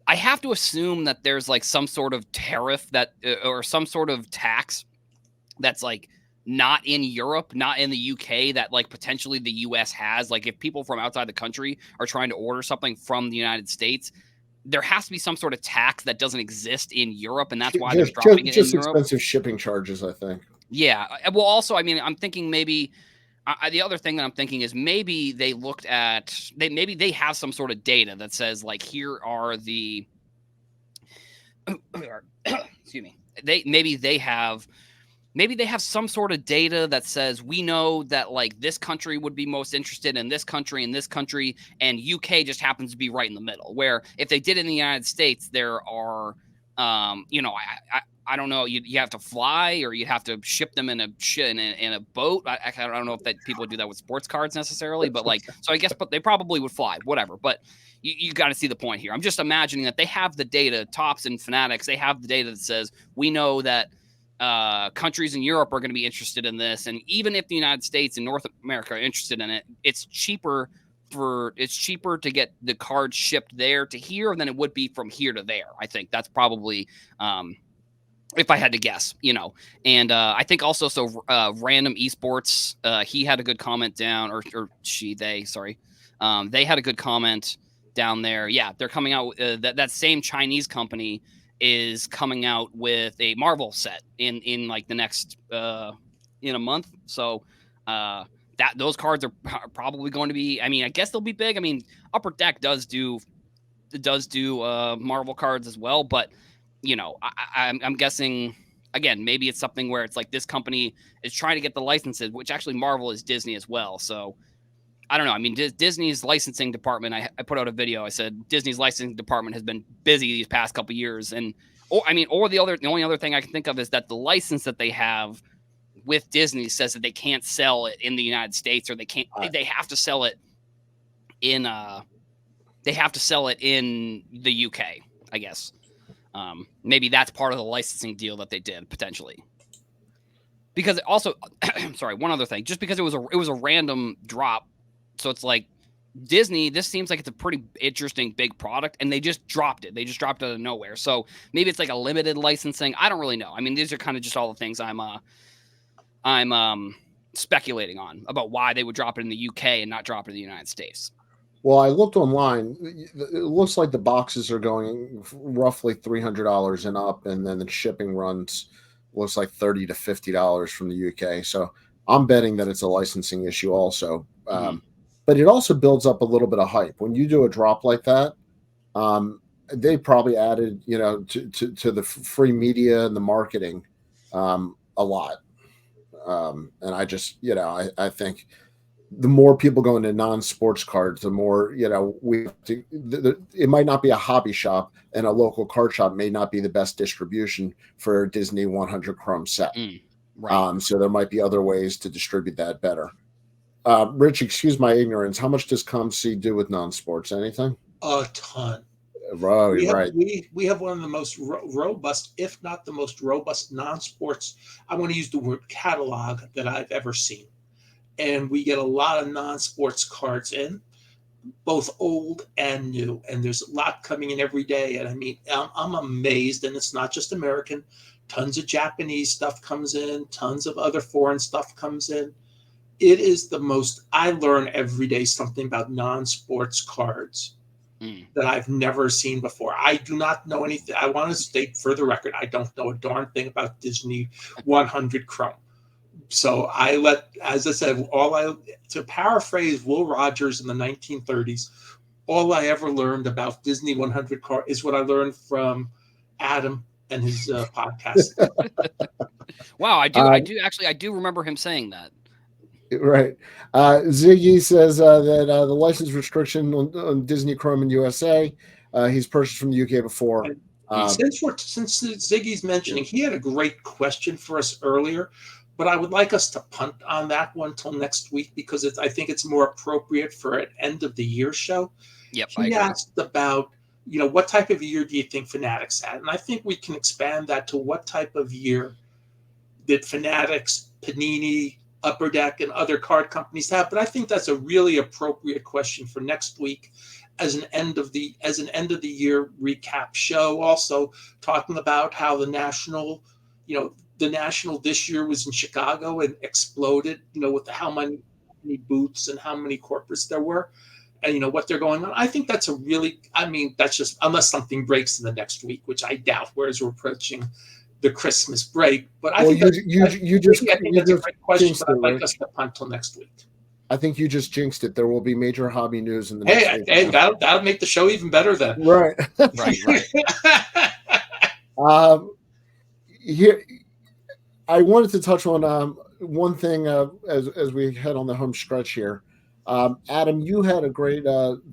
I have to assume that there's like some sort of tariff that or some sort of tax that's like not in Europe, not in the UK, that like potentially the US has. Like if people from outside the country are trying to order something from the United States, there has to be some sort of tax that doesn't exist in Europe, and that's why they're dropping it in Europe. Expensive shipping charges, I think. Yeah. Well, also, I mean, I'm thinking maybe the other thing that I'm thinking is maybe they looked at maybe they have some sort of data that says like here are the excuse me. Maybe they have some sort of data that says we know that like this country would be most interested in this country and this country, and UK just happens to be right in the middle. Where if they did in the United States, there are, I don't know, you have to fly or you have to ship them in a boat. I don't know if that people do that with sports cards necessarily, but like, so I guess, but they probably would fly, whatever. But you got to see the point here. I'm just imagining that they have the data, Topps and Fanatics, they have the data that says we know that countries in Europe are going to be interested in this, and even if the United States and North America are interested in it, it's cheaper to get the cards shipped there to here than it would be from here to there. I think that's probably if I had to guess, and I think also Random Esports, he had a good comment down, or they had a good comment down there. Yeah, they're coming out that same Chinese company is coming out with a Marvel set in like the next in a month. So that those cards are probably going to be, I mean, I guess they'll be big. I mean, Upper Deck does do Marvel cards as well, but I'm guessing again, maybe it's something where it's like this company is trying to get the licenses, which actually Marvel is Disney as well. So I don't know. I mean, Disney's licensing department, I put out a video. I said Disney's licensing department has been busy these past couple of years. And, the only other thing I can think of is that the license that they have with Disney says that they can't sell it in the United States, or they have to sell it in, the UK, I guess. Maybe that's part of the licensing deal that they did potentially. Because also, sorry, one other thing, just because it was a random drop. So it's like Disney, this seems like it's a pretty interesting big product, and they just dropped it. They just dropped it out of nowhere. So maybe it's like a limited licensing. I don't really know. I mean, these are kind of just all the things I'm speculating on about why they would drop it in the UK and not drop it in the United States. Well, I looked online. It looks like the boxes are going roughly $300 and up, and then the shipping runs looks like $30 to $50 from the UK. So I'm betting that it's a licensing issue also. But it also builds up a little bit of hype when you do a drop like that. They probably added, to the free media and the marketing a lot. And I just, I think the more people go into non-sports cards, the more, we have to, it might not be a hobby shop, and a local card shop may not be the best distribution for a Disney 100 Chrome set. Right. So there might be other ways to distribute that better. Rich, excuse my ignorance. How much does ComC do with non-sports? Anything? A ton. Right, right. We have one of the most robust, if not the most robust, non-sports. I want to use the word catalog that I've ever seen, and we get a lot of non-sports cards in, both old and new, and there's a lot coming in every day. And I mean, I'm amazed, and it's not just American. Tons of Japanese stuff comes in, tons of other foreign stuff comes in. It is the most. I learn every day something about non-sports cards that I've never seen before. I do not know anything. I want to state for the record, I don't know a darn thing about Disney 100 Chrome. So as I said, to paraphrase Will Rogers in the 1930s, all I ever learned about Disney 100 car is what I learned from Adam and his podcast. Wow, I do remember him saying that. Right. Ziggy says that the license restriction on Disney Chrome in USA, he's purchased from the UK before. Since Ziggy's mentioning, he had a great question for us earlier, but I would like us to punt on that one till next week, because I think it's more appropriate for an end of the year show. Yep, he asked about, what type of year do you think Fanatics had? And I think we can expand that to what type of year did Fanatics, Panini, Upper Deck, and other card companies have. But I think that's a really appropriate question for next week as an end of the year recap show. Also talking about how the national this year was in Chicago and exploded, with how many booths and how many corporates there were, and what they're going on. I think that's that's just, unless something breaks in the next week, which I doubt, whereas we're approaching the Christmas break. But I think that's a great question, but I'd like us to punt till next week. I think you just jinxed it. There will be major hobby news in the next week. Hey, that'll make the show even better then. Right. Right. Here, I wanted to touch on one thing as we head on the home stretch here. Adam, you had a great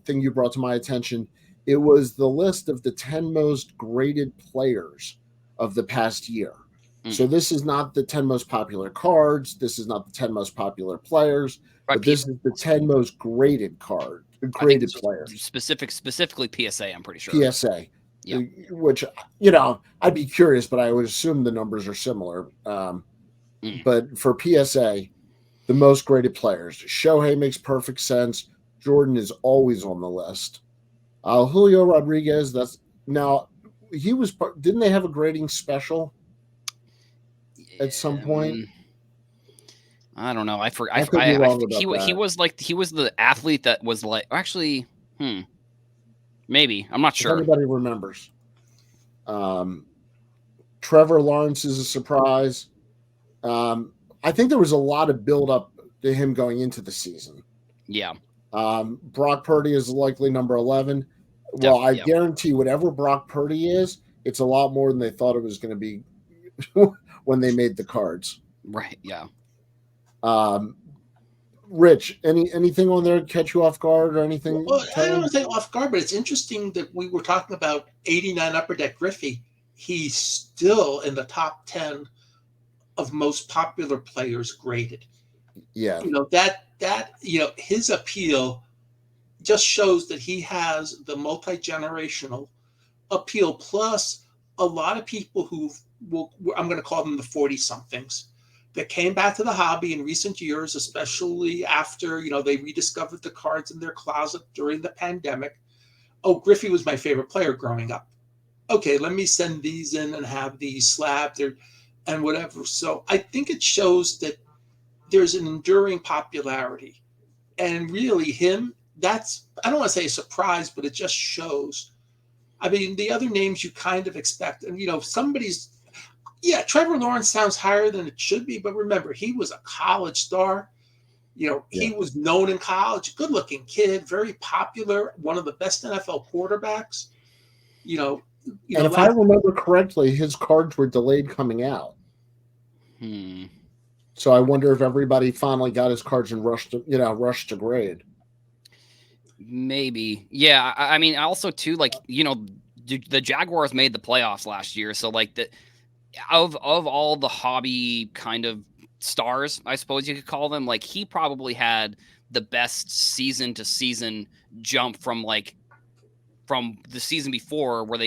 thing you brought to my attention. It was the list of the 10 most graded players of the past year. So this is not the 10 most popular cards. This is not the 10 most popular players, but this is the 10 most graded players. Specifically PSA, I'm pretty sure. PSA. Yeah. Which, I'd be curious, but I would assume the numbers are similar. But for PSA, the most graded players, Shohei makes perfect sense. Jordan is always on the list. Julio Rodriguez, didn't they have a grading special at some point? I don't know. I forgot. He was the athlete that was like, actually, maybe. I'm not sure. If anybody remembers. Trevor Lawrence is a surprise. I think there was a lot of build up to him going into the season. Yeah. Brock Purdy is likely number 11. Well, I guarantee whatever Brock Purdy is, it's a lot more than they thought it was going to be when they made the cards. Right. Yeah. Rich, anything on there catch you off guard or anything? Well, I don't want to say off guard, but it's interesting that we were talking about 89 Upper Deck Griffey. He's still in the top 10 of most popular players graded. Yeah. His appeal just shows that he has the multi-generational appeal, plus a lot of people I'm going to call them the 40-somethings, that came back to the hobby in recent years, especially after, they rediscovered the cards in their closet during the pandemic. Oh, Griffey was my favorite player growing up. Okay, let me send these in and have these slabbed and whatever. So I think it shows that there's an enduring popularity. And really I don't want to say a surprise, but it just shows. I mean, the other names you kind of expect, and Trevor Lawrence sounds higher than it should be, but remember, he was a college star. He was known in college, good looking kid, very popular, one of the best NFL quarterbacks. And if I remember correctly, his cards were delayed coming out. So I wonder if everybody finally got his cards and rushed to grade. Maybe. Yeah. I mean, also too, like, the Jaguars made the playoffs last year. So like of all the hobby kind of stars, I suppose you could call them, like he probably had the best season to season jump from the season before where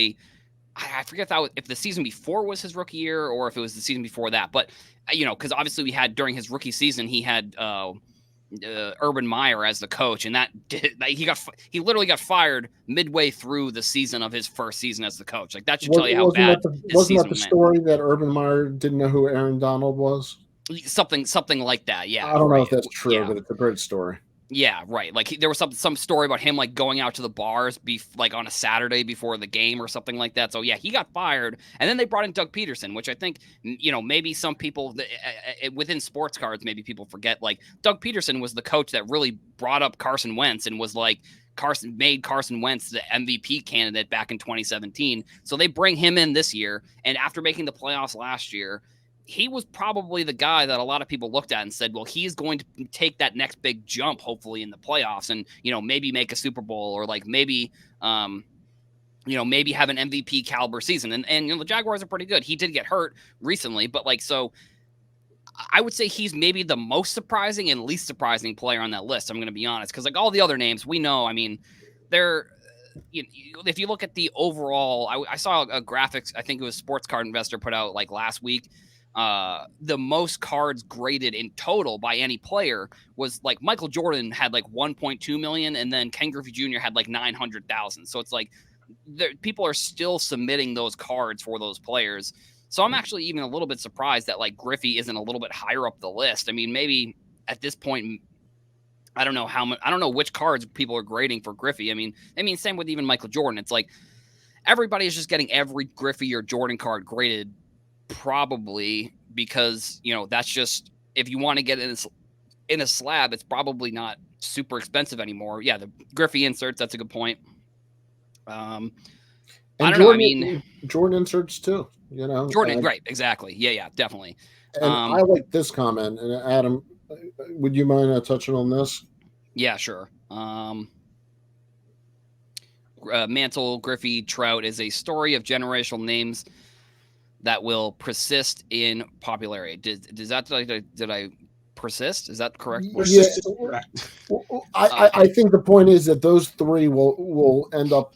I forget if the season before was his rookie year or if it was the season before that. But because obviously we had during his rookie season he had Urban Meyer as the coach, and he literally got fired midway through the season of his first season as the coach. Like that should tell you how Wasn't bad that the his wasn't that season the went. story that Urban Meyer didn't know who Aaron Donald was? Something like that. Yeah, I don't know right. if that's true, Yeah. but it's a great story. Yeah, right. Like there was some story about him like going out to the bars like on a Saturday before the game or something like that. So yeah, he got fired, and then they brought in Doug Peterson, which I think maybe some people within sports cards maybe people forget. Like Doug Peterson was the coach that really brought up Carson Wentz and was like made Carson Wentz the MVP candidate back in 2017. So they bring him in this year, and after making the playoffs last year, he was probably the guy that a lot of people looked at and said, well, he's going to take that next big jump, hopefully in the playoffs and, maybe make a Super Bowl or like maybe, maybe have an MVP caliber season. And the Jaguars are pretty good. He did get hurt recently, but like, so I would say he's maybe the most surprising and least surprising player on that list. I'm going to be honest. Cause like all the other names we know, I mean, they're, if you look at the overall, I saw a graphics, I think it was Sports Card Investor put out like last week. The most cards graded in total by any player was like Michael Jordan had like 1.2 million, and then Ken Griffey Jr. had like 900,000. So it's like people are still submitting those cards for those players. So I'm actually even a little bit surprised that like Griffey isn't a little bit higher up the list. I mean, maybe at this point, I don't know how much. I don't know which cards people are grading for Griffey. I mean, same with even Michael Jordan. It's like everybody is just getting every Griffey or Jordan card graded, probably because that's just if you want to get in a slab, it's probably not super expensive anymore. Yeah, the Griffey inserts. That's a good point. And I don't Jordan, know. I mean, Jordan inserts too. Jordan, right? Exactly. Yeah, definitely. And I like this comment. And Adam, would you mind touching on this? Yeah, sure. Mantle, Griffey, Trout is a story of generational names that will persist in popularity. Did I persist? Is that correct? Yeah, correct. I think the point is that those three will end up,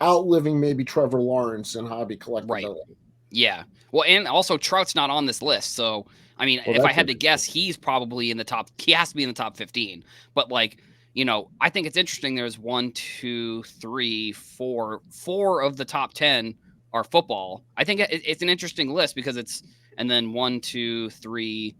outliving maybe Trevor Lawrence in hobby collectability. Right. Yeah. Well, and also Trout's not on this list, so I mean, if I had to guess, he's probably in the top. He has to be in the top 15. But like, I think it's interesting. There's 1, 2, 3, 4 of the top 10 are football. I think it's an interesting list because and then 1, 2, 3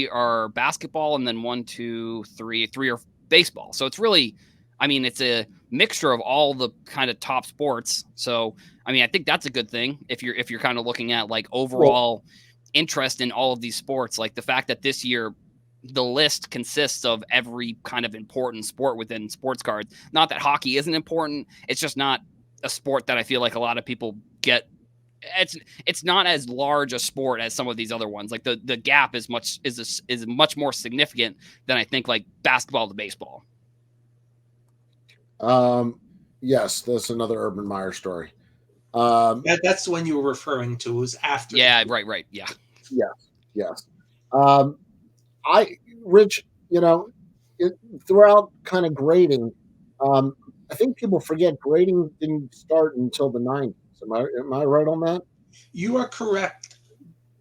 are basketball, and then 1, 2, 3 are baseball. So it's really, I mean, it's a mixture of all the kind of top sports. So I mean, I think that's a good thing if you're kind of looking at like overall interest in all of these sports. Like the fact that this year the list consists of every kind of important sport within sports cards. Not that hockey isn't important. It's just not a sport that I feel like a lot of people get. It's not as large a sport as some of these other ones. Like the gap is much more significant than I think like basketball to baseball. Yes, that's another Urban Meyer story. That's the one you were referring to. It was after. Yeah, right. Yeah. Yes. Rich, throughout kind of grading, I think people forget grading didn't start until the 90s. Am I right on that? You are correct.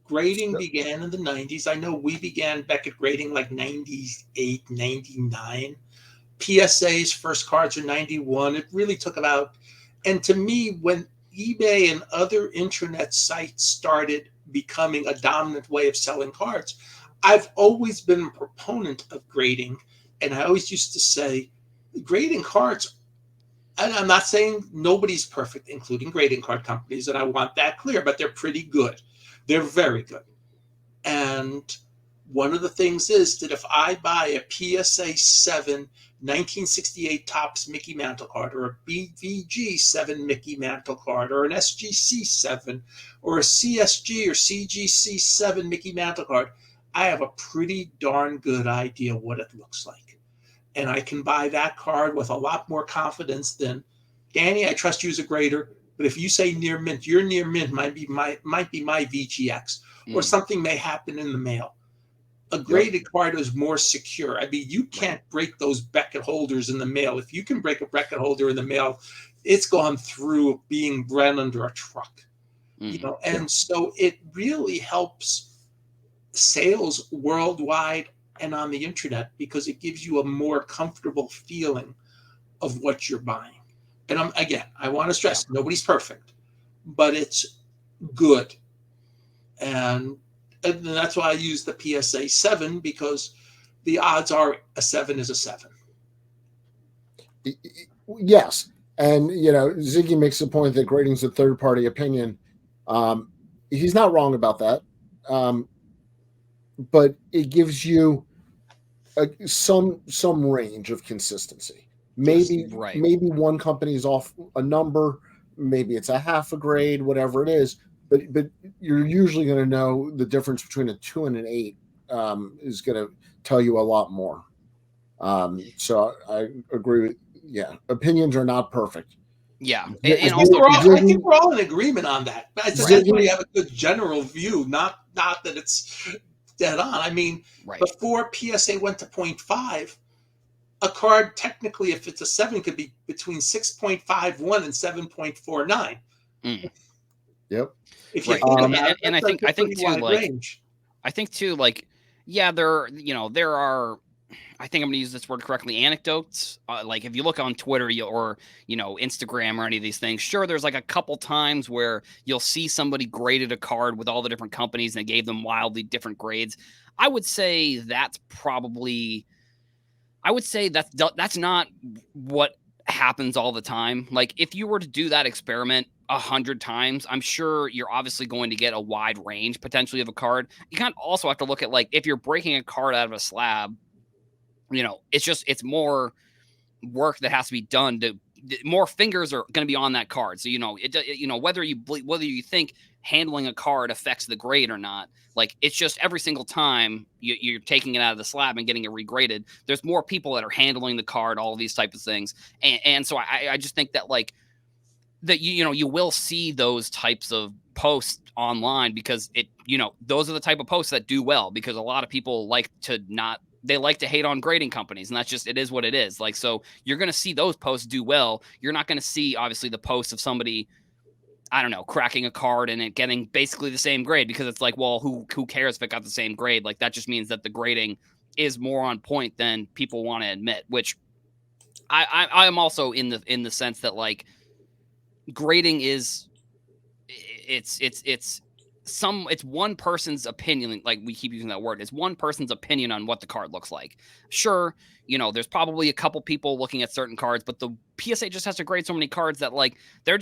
Grading began in the 90s. I know we began Beckett grading like 98, 99. PSA's first cards are 91. It really took about, and to me, when eBay and other internet sites started becoming a dominant way of selling cards, I've always been a proponent of grading. And I always used to say, grading cards, and I'm not saying nobody's perfect, including grading card companies, and I want that clear, but they're pretty good. They're very good. And one of the things is that if I buy a PSA 7 1968 Topps Mickey Mantle card, or a BVG 7 Mickey Mantle card, or an SGC 7, or a CSG or CGC 7 Mickey Mantle card, I have a pretty darn good idea what it looks like. And I can buy that card with a lot more confidence than, Danny, I trust you as a grader, but if you say near mint, your near mint might be my VGX, or something may happen in the mail. A graded card is more secure. I mean, you can't break those Beckett holders in the mail. If you can break a Beckett holder in the mail, it's gone through being run under a truck. You know, and so it really helps sales worldwide and on the internet, because it gives you a more comfortable feeling of what you're buying. And again, I want to stress, nobody's perfect, but it's good. And that's why I use the PSA 7, because the odds are a 7 is a 7. Yes. And, you know, Ziggy makes the point that grading's a third-party opinion. He's not wrong about that. But it gives you some range of consistency. Maybe one company is off a number, maybe it's a half a grade, whatever it is. But you're usually going to know the difference between a 2 and an 8 is going to tell you a lot more. So I agree with, opinions are not perfect. Yeah, and also, I think we're all in agreement on that. I just everybody have a good general view, not that it's dead on. I mean, before PSA went to 0.5, a card technically, if it's a 7, could be between 6.51 and 7.49. Yep. If you think about it, and I think too, like, range. I think too, like, there are, I think I'm going to use this word correctly, anecdotes. Like if you look on Twitter or, Instagram or any of these things, sure, there's like a couple times where you'll see somebody graded a card with all the different companies and they gave them wildly different grades. I would say that's not what happens all the time. Like if you were to do that experiment 100 times, I'm sure you're obviously going to get a wide range potentially of a card. You kind of also have to look at, like, if you're breaking a card out of a slab, it's more work that has to be done. More fingers are going to be on that card. So, whether you think handling a card affects the grade or not, like, it's just every single time you're taking it out of the slab and getting it regraded, there's more people that are handling the card, all of these types of things. And so I just think that, like, that, you will see those types of posts online, because those are the type of posts that do well, because a lot of people like to hate on grading companies, and that's just, it is what it is. Like, so you're going to see those posts do well. You're not going to see, obviously, the posts of somebody, I don't know, cracking a card and it getting basically the same grade, because it's like, well, who cares if it got the same grade? Like, that just means that the grading is more on point than people want to admit, which I am also in the sense that, like, grading is, it's one person's opinion. Like, we keep using that word, it's one person's opinion on what the card looks like. Sure, there's probably a couple people looking at certain cards, but the PSA just has to grade so many cards that, like, they're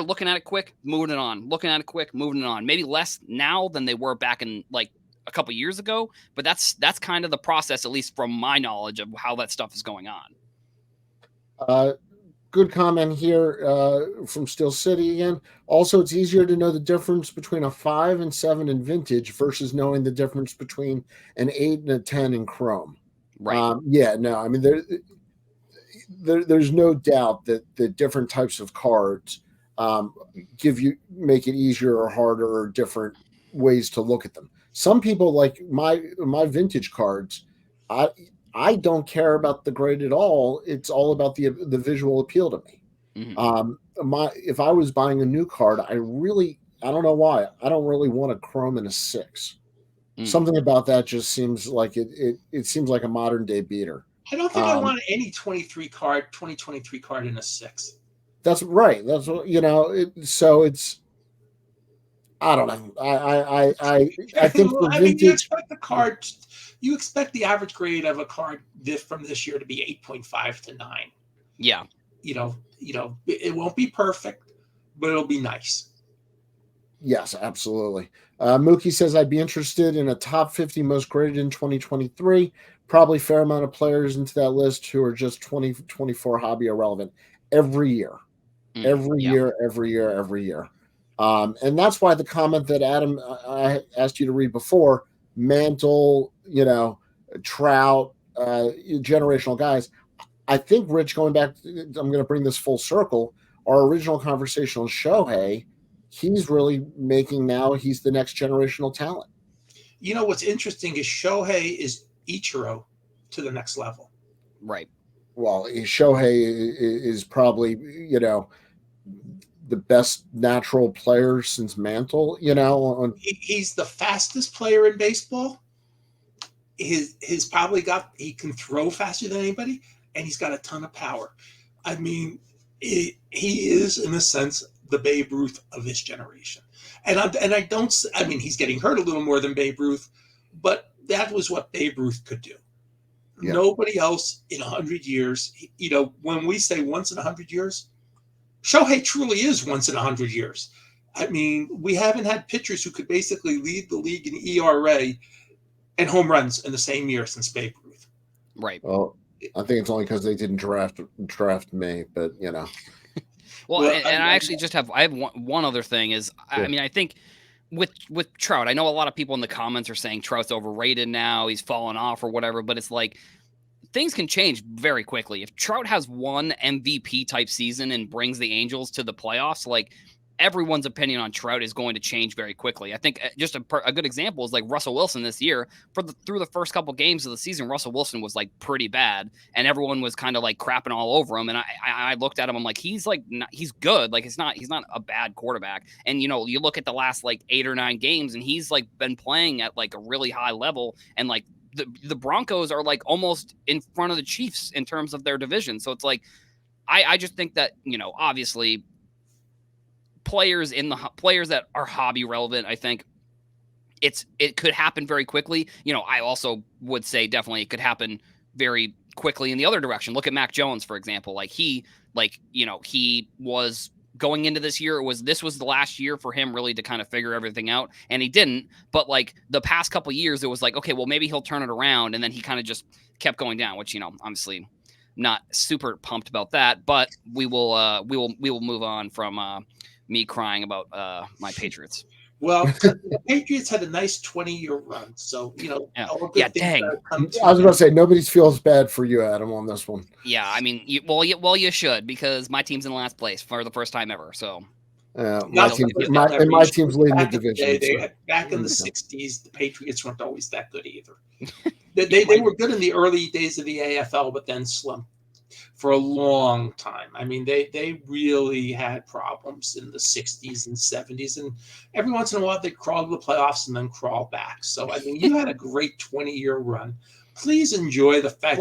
looking at it quick, moving it on, looking at it quick, moving it on. Maybe less now than they were back in, like, a couple years ago, but that's kind of the process, at least from my knowledge of how that stuff is going on. Good comment here from Steel City again. Also, it's easier to know the difference between a 5 and 7 in vintage versus knowing the difference between an 8 and a 10 in chrome. Right. I mean, there's no doubt that the different types of cards make it easier or harder, or different ways to look at them. Some people, like my vintage cards, I don't care about the grade at all. It's all about the visual appeal to me. Mm-hmm. If I was buying a new card, I don't know why, I don't really want a chrome in a 6. Something about that just seems like it seems like a modern day beater. I don't think I want any 2023 card in a 6. That's right. That's what, so it's, I don't know. I think for vintage, you expect the card. You expect the average grade of a card from this year to be 8.5 to 9. Yeah. It won't be perfect, but it'll be nice. Yes, absolutely. Mookie says I'd be interested in a top 50 most graded in 2023. Probably fair amount of players into that list who are just 2024 hobby irrelevant every year, every Yeah. year, every year, every year. And that's why the comment that Adam I asked you to read before, Mantle, Trout, generational guys. I think, Rich, going back, I'm going to bring this full circle. Our original conversation on Shohei, he's really making now, he's the next generational talent. You know what's interesting is Shohei is Ichiro to the next level. Right. Well, Shohei is probably, the best natural player since Mantle, He's the fastest player in baseball. His probably he can throw faster than anybody, and he's got a ton of power. I mean, he is in a sense the Babe Ruth of this generation. And I mean, he's getting hurt a little more than Babe Ruth, but that was what Babe Ruth could do. Yeah. Nobody else in 100 years, when we say once in 100 years, Shohei truly is once in 100 years. I mean, we haven't had pitchers who could basically lead the league in ERA and home runs in the same year since Babe Ruth. Right. Well, I think it's only because they didn't draft me, but Well, and I actually I have one other thing is, I mean, I think with Trout, I know a lot of people in the comments are saying Trout's overrated now, he's fallen off or whatever, but it's like things can change very quickly. If Trout has one MVP type season and brings the Angels to the playoffs, like everyone's opinion on Trout is going to change very quickly. I think just a good example is like Russell Wilson this year. Through the first couple games of the season, Russell Wilson was like pretty bad, and everyone was kind of like crapping all over him. And I looked at him, I'm like, he's good. Like he's not a bad quarterback. And you look at the last like 8 or 9 games, and he's like been playing at like a really high level, and like the Broncos are like almost in front of the Chiefs in terms of their division. So it's like I just think that obviously players that are hobby relevant, I think it could happen very quickly. I also would say definitely it could happen very quickly in the other direction. Look at Mac Jones, for example. He was going into this year. This was the last year for him really to kind of figure everything out, and he didn't. But like the past couple of years, it was like, okay, well maybe he'll turn it around, and then he kind of just kept going down, which obviously not super pumped about that. But we will move on from me crying about my Patriots. Well, the Patriots had a nice 20-year run, so dang. I was going to say nobody feels bad for you, Adam, on this one. Yeah, I mean, you should, because my team's in last place for the first time ever. So my team's leading the division. Back in the 60s, the Patriots weren't always that good either. They were good in the early days of the AFL, but then slumped for a long time. I mean, they really had problems in the 60s and 70s, and every once in a while they crawl to the playoffs and then crawl back. So, I mean, you had a great 20-year run. Please enjoy the fact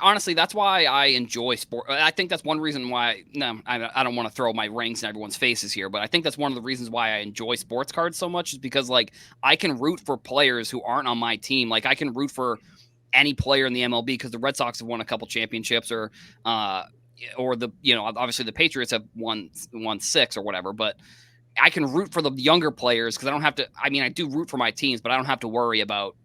honestly, that's why I enjoy sport. I think that's one reason why, I don't want to throw my rings in everyone's faces here, but I think that's one of the reasons why I enjoy sports cards so much is because, like, I can root for players who aren't on my team. Like, I can root for any player in the MLB because the Red Sox have won a couple championships, or the obviously the Patriots have won 6 or whatever. But I can root for the younger players because I don't have to. I mean, I do root for my teams, but I don't have to worry about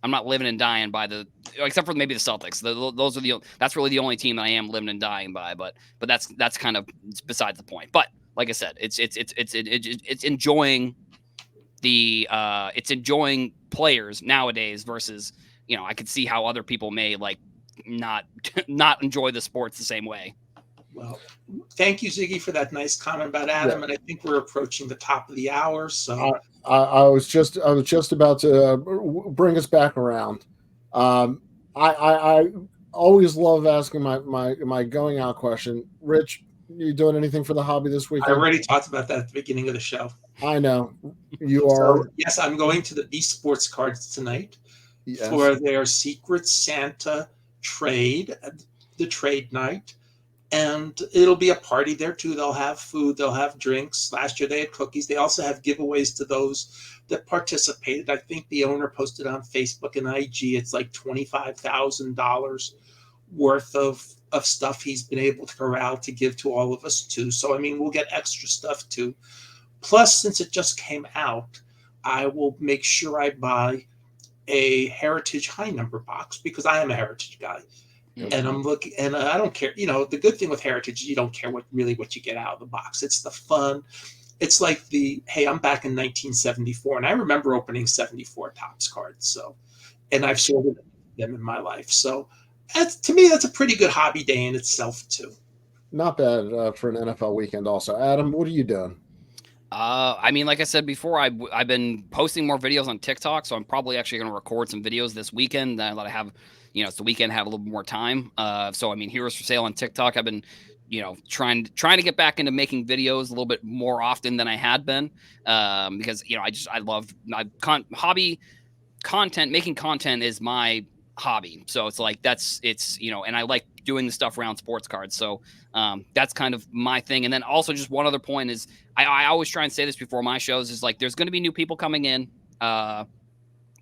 I'm not living and dying by except for maybe the Celtics. Those are that's really the only team that I am living and dying by. But that's kind of besides the point. But like I said, it's enjoying it's enjoying players nowadays versus. I could see how other people may like not enjoy the sports the same way. Well, thank you, Ziggy, for that nice comment about Adam. Yeah. And I think we're approaching the top of the hour. So I was just about to bring us back around. I always love asking my going out question. Rich, you doing anything for the hobby this weekend? I already talked about that at the beginning of the show. I know you are. So, yes, I'm going to the B Sports Cards tonight. Yes. For their Secret Santa trade, the trade night. And it'll be a party there, too. They'll have food. They'll have drinks. Last year, they had cookies. They also have giveaways to those that participated. I think the owner posted on Facebook and IG. It's like $25,000 worth of stuff he's been able to corral to give to all of us, too. So, I mean, we'll get extra stuff, too. Plus, since it just came out, I will make sure I buy a Heritage high number box because I am a Heritage guy. And I'm looking, and I don't care. The good thing with Heritage, you don't care what you get out of the box. It's the fun. It's like hey, I'm back in 1974, and I remember opening 74 Topps cards. So, and I've sorted them in my life. So, to me, that's a pretty good hobby day in itself too. Not bad for an NFL weekend. Also, Adam, what are you doing? I mean, like I said before, I've been posting more videos on TikTok, so I'm probably actually going to record some videos this weekend. Now that I have, it's the weekend, have a little more time. So I mean, Heroes for Sale on TikTok. I've been, trying to get back into making videos a little bit more often than I had been, because I love hobby content. Making content is my hobby, so it's like and I like doing the stuff around sports cards. So that's kind of my thing. And then also just one other point is I always try and say this before my shows is like, there's going to be new people coming in.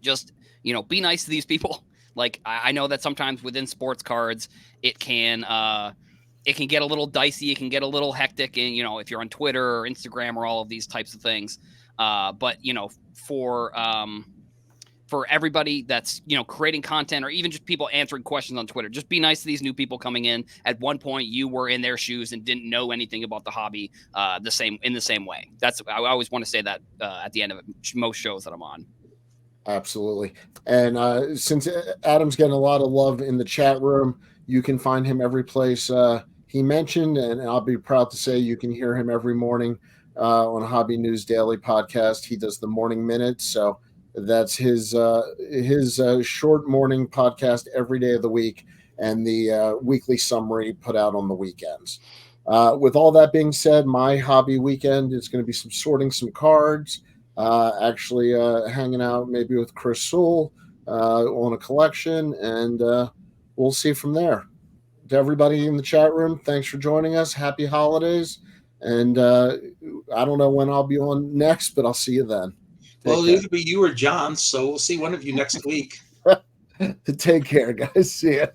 Just, be nice to these people. Like, I know that sometimes within sports cards, it can get a little dicey. It can get a little hectic. And, if you're on Twitter or Instagram or all of these types of things. But, for everybody that's, creating content or even just people answering questions on Twitter, just be nice to these new people coming in. At one point, you were in their shoes and didn't know anything about the hobby in the same way. I always want to say that at the end of most shows that I'm on. Absolutely. And since Adam's getting a lot of love in the chat room, you can find him every place he mentioned, and I'll be proud to say you can hear him every morning on Hobby News Daily podcast. He does the Morning Minute, so that's his short morning podcast every day of the week, and the weekly summary put out on the weekends. With all that being said, my hobby weekend is going to be sorting some cards, actually hanging out maybe with Chris Sewell on a collection, and we'll see from there. To everybody in the chat room, thanks for joining us. Happy holidays. And I don't know when I'll be on next, but I'll see you then. Well, it'll either be you or John, so we'll see one of you next week. Take care, guys. See ya.